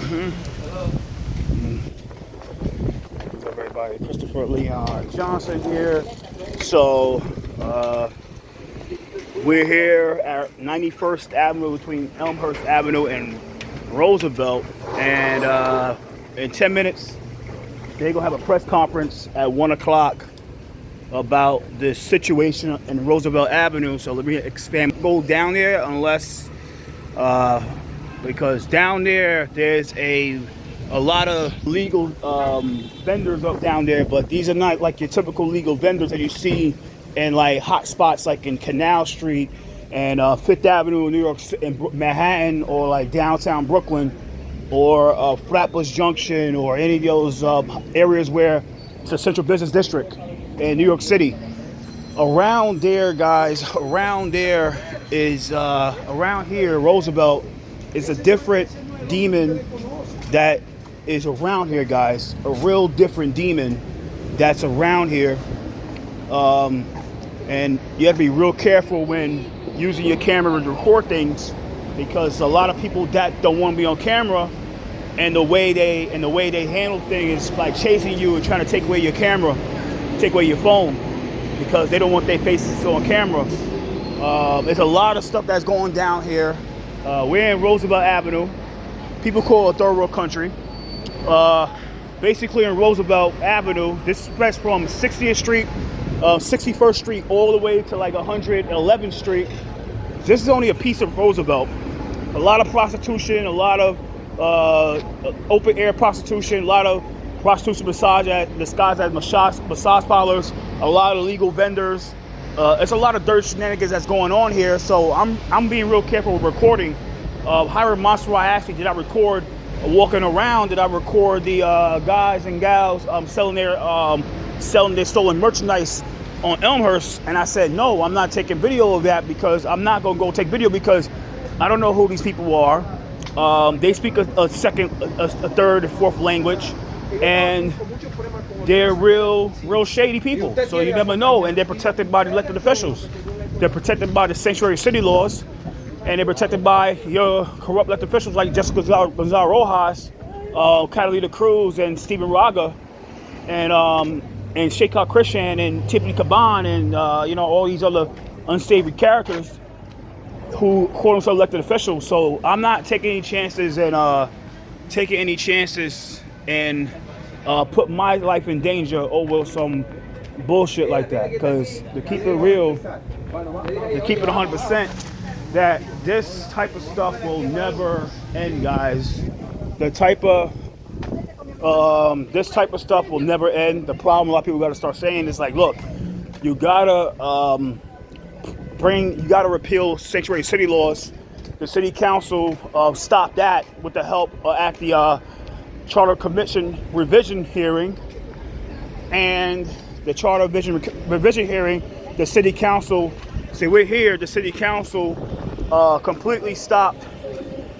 What's up, everybody? Christopher Leon Johnson here. So, we're here at 91st Avenue between Elmhurst Avenue and Roosevelt. And in 10 minutes, they're going to have a press conference at 1 o'clock about this situation in Roosevelt Avenue. So let me expand. Go down there unless, because down there's a lot of legal vendors up down there, but these are not like your typical legal vendors that you see in like hot spots like in Canal Street and Fifth Avenue in New York, in Manhattan, or like downtown Brooklyn, or Flatbush Junction, or any of those areas where it's a central business district in New York City. Around there, guys, around there is, around here, Roosevelt is a different demon that is around here, guys. A real different demon that's around here. And you have to be real careful when using your camera to record things, because a lot of people that don't want to be on camera, and the way they handle things is like chasing you and trying to take away your camera, take away your phone, because they don't want their faces on camera. There's a lot of stuff that's going down here. We're in Roosevelt Avenue. People call it third world country. Basically in Roosevelt Avenue, this spreads from 60th Street, 61st Street, all the way to like 111th Street. This is only a piece of Roosevelt. A lot of prostitution, a lot of open air prostitution, a lot of prostitution disguised as massage parlors, a lot of illegal vendors. It's a lot of dirt shenanigans that's going on here. So I'm being real careful with recording. Hiram Monster, I actually did not record walking around. Did I record the guys and gals selling their stolen merchandise on Elmhurst? And I said, no, I'm not taking video of that, because I'm not going to go take video, because I don't know who these people are. They speak a second, a third, a fourth language, and they're real shady people. So you never know. And they're protected by the elected officials. They're protected by the sanctuary city laws, and they're protected by your corrupt elected officials like Jessica Gonzalo Rojas, Catalina Cruz, and Stephen Raga, and Sheikha Christian, and Tiffany Caban, and all these other unsavory characters who call themselves elected officials. So I'm not taking any chances and put my life in danger over some bullshit like that. Because to keep it real, to keep it 100%, that this type of stuff will never end, guys. This type of stuff will never end. The problem a lot of people got to start saying is like, look, you gotta repeal sanctuary city laws. The city council stopped that with the help at the Charter Commission revision hearing, and the Charter revision hearing, the city council said, we're here. The city council completely stopped.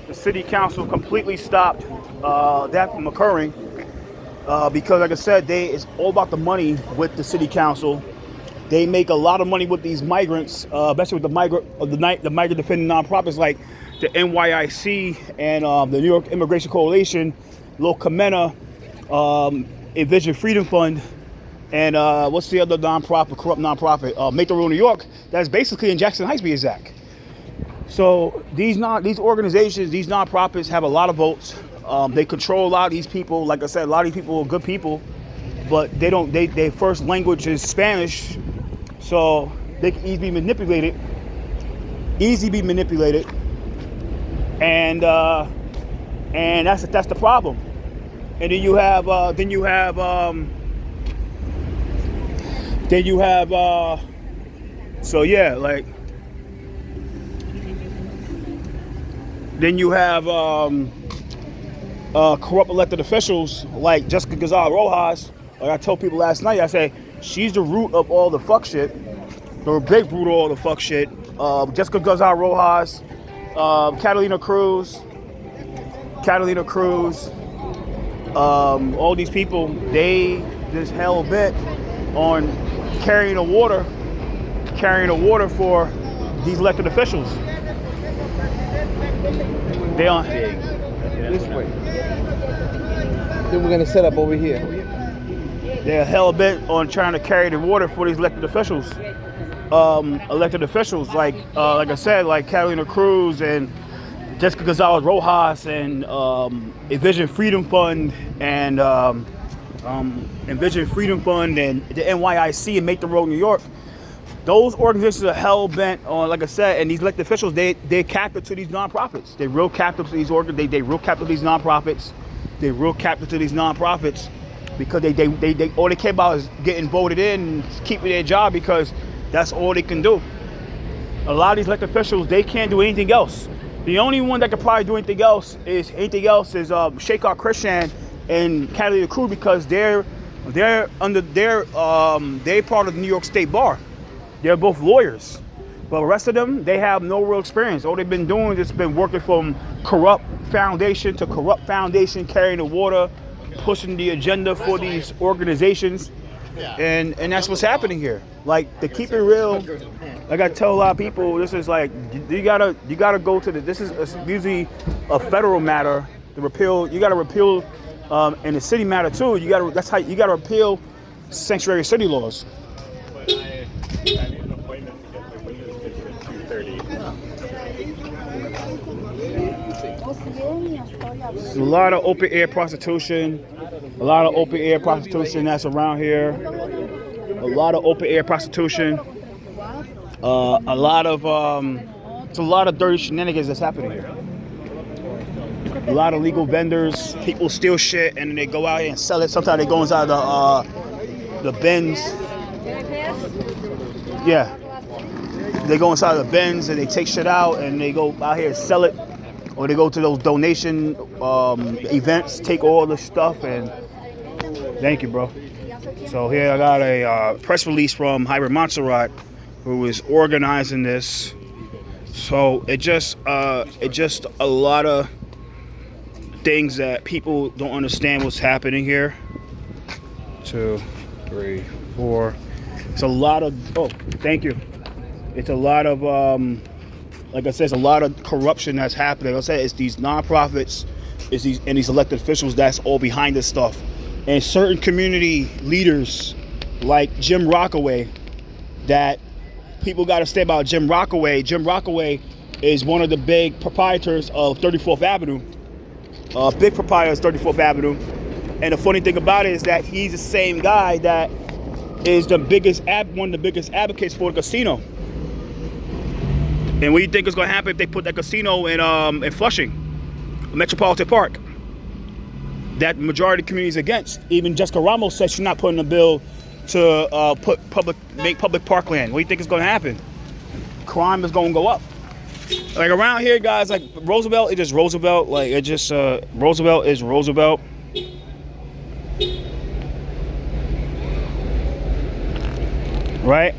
The city council completely stopped that from occurring because, like I said, it's all about the money with the city council. They make a lot of money with these migrants, especially with the migrant defending nonprofits like the NYIC and the New York Immigration Coalition, Locamena, Envision Freedom Fund, and what's the other corrupt nonprofit? Make the Rule New York. That's basically in Jackson Heights, be exact. So these organizations, these nonprofits have a lot of votes. They control a lot of these people. Like I said, a lot of these people are good people, but their first language is Spanish, so they can easily be manipulated, and that's the problem. And then you have so yeah, like then you have corrupt elected officials like Jessica Gonzalo Rojas. Like I told people last night, I say she's the root of all the fuck shit, the big root of all the fuck shit. Jessica Gonzalo Rojas, Catalina Cruz, all these people, they just hell bent on carrying the water for these elected officials. They on. this way. Then we're gonna set up over here. They're hell bent on trying to carry the water for these elected officials. Like I said, like Catalina Cruz and Jessica Gonzalez Rojas and Envision Freedom Fund and Envision Freedom Fund and the NYIC and Make the Road New York. Those organizations are hell bent on, like I said, and these elected officials, they're captive to these nonprofits. They're real captive to these they real captive to these nonprofits. They're real captive to these nonprofits because they all they care about is getting voted in and keeping their job because that's all they can do. A lot of these elected officials, they can't do anything else. The only one that could probably do anything else is Sheikh Christian and Catalina Cruz because they're part of the New York State Bar. They're both lawyers. But the rest of them, they have no real experience. All they've been doing is been working from corrupt foundation to corrupt foundation, carrying the water, pushing the agenda for these organizations. And that's what's happening here. Like, to keep it real, like I tell a lot of people, this is like you gotta go to this is usually a federal matter to repeal. You gotta repeal and the city matter too. You gotta repeal sanctuary city laws. But I need an appointment to get my windows fixed at 2:30. There's a lot of open air prostitution. A lot of open air prostitution that's around here. A lot of open air prostitution. It's a lot of dirty shenanigans that's happening here. A lot of legal vendors. People steal shit and then they go out here and sell it. Sometimes they go inside the bins. Yeah. They go inside the bins and they take shit out and they go out here and sell it. Or they go to those donation events, take all the stuff and thank you, bro. So here I got a press release from Javier Montserrat, who is organizing this. So it just a lot of things that people don't understand what's happening here. 2, 3, 4. It's a lot of thank you. It's a lot of like I said, it's a lot of corruption that's happening. Like I said, it's these nonprofits, these elected officials that's all behind this stuff. And certain community leaders like Jim Rockaway, that people got to say about Jim Rockaway. Jim Rockaway is one of the big proprietors of 34th Avenue, big proprietor of 34th Avenue. And the funny thing about it is that he's the same guy that is one of the biggest advocates for the casino. And what do you think is going to happen if they put that casino in Flushing, Metropolitan Park? That majority of the community is against. Even Jessica Ramos said she's not putting a bill to make public parkland. What do you think is going to happen? Crime is going to go up. Like around here, guys, like Roosevelt, it's just Roosevelt. Like it just Roosevelt is Roosevelt. Right?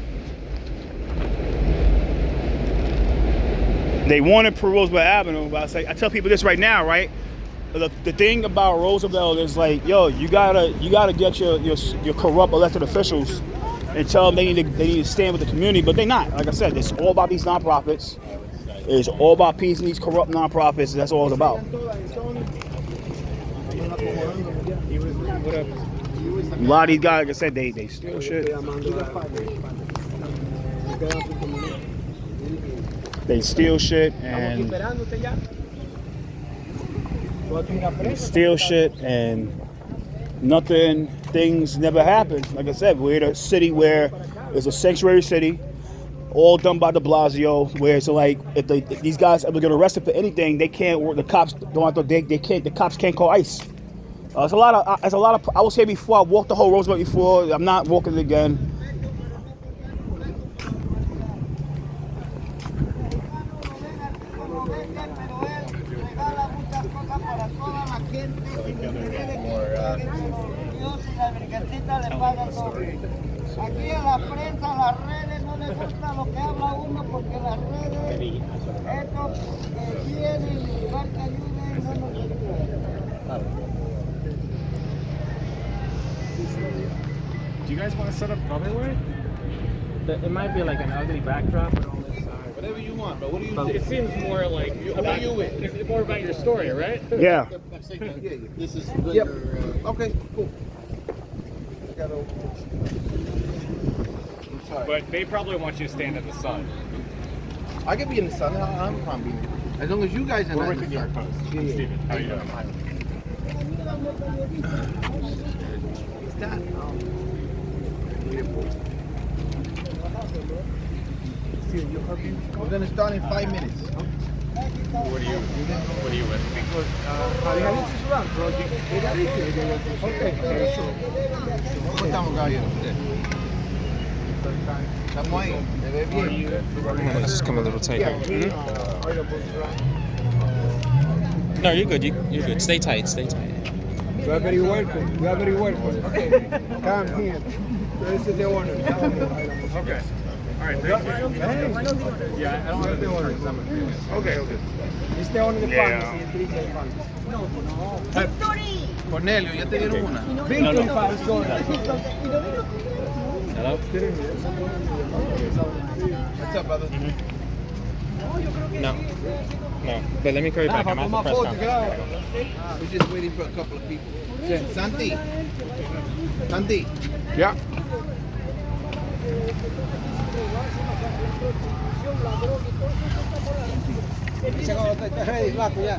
They wanted for Roosevelt Avenue, but I tell people this right now, right? The thing about Roosevelt is like, yo, you gotta get your corrupt elected officials and tell them they need to stand with the community, but they're not. Like I said, it's all about these nonprofits. It's all about appeasing these corrupt nonprofits. That's all it's about. A lot of these guys, like I said, they steal shit. They steal shit and things never happen. Like I said, we're in a city where it's a sanctuary city, all done by de Blasio, where it's like if these guys ever get arrested for anything, they can't work. The cops don't have to. They can't. The cops can't call ICE. It's a lot of. I was here before. I walked the whole Roosevelt before. I'm not walking it again. Aquí a la prensa, a las redes no les gusta lo que habla uno porque las redes, estos que quieren lugar que ayuden, no nos ayudan. Do you guys want to set up other way? It might be like an ugly backdrop, but on this side. Whatever you want, but what do you It think? seems more like about you with? It's more about your story, right? Yeah. This is Yep. your, Okay, cool. I'm sorry. But they probably want you to stand in the sun. I can be in the sun. I'm fine being in it. As long as you guys are We're not in with the the New York sun. Post. I'm Steven. How are you doing? It's that. We're gonna start in 5 minutes. What are you with? ¿Cómo estamos, caballero? Estamos ahí. ¿Me ves bien? Let's just come a little tighter. No, you're good. You're good. Stay tight. Stay tight. You are very welcome. You are very welcome. Come here. This is the owner. Okay. All right. Thank you. Yeah, I don't have to do it because I'm a freelance. Okay. It's the owner of the Yeah. pharmacy. It's the pharmacy. Cornelio, ¿ya te dieron una? Victory Pharmacy. Hello? What's up, brother? No. No. But let me call you back. I'm at the press conference. We're just waiting for a couple of people. Santi. Santi. Yeah. Ready, Flaco, ya.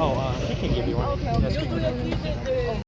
Oh, he can give you one.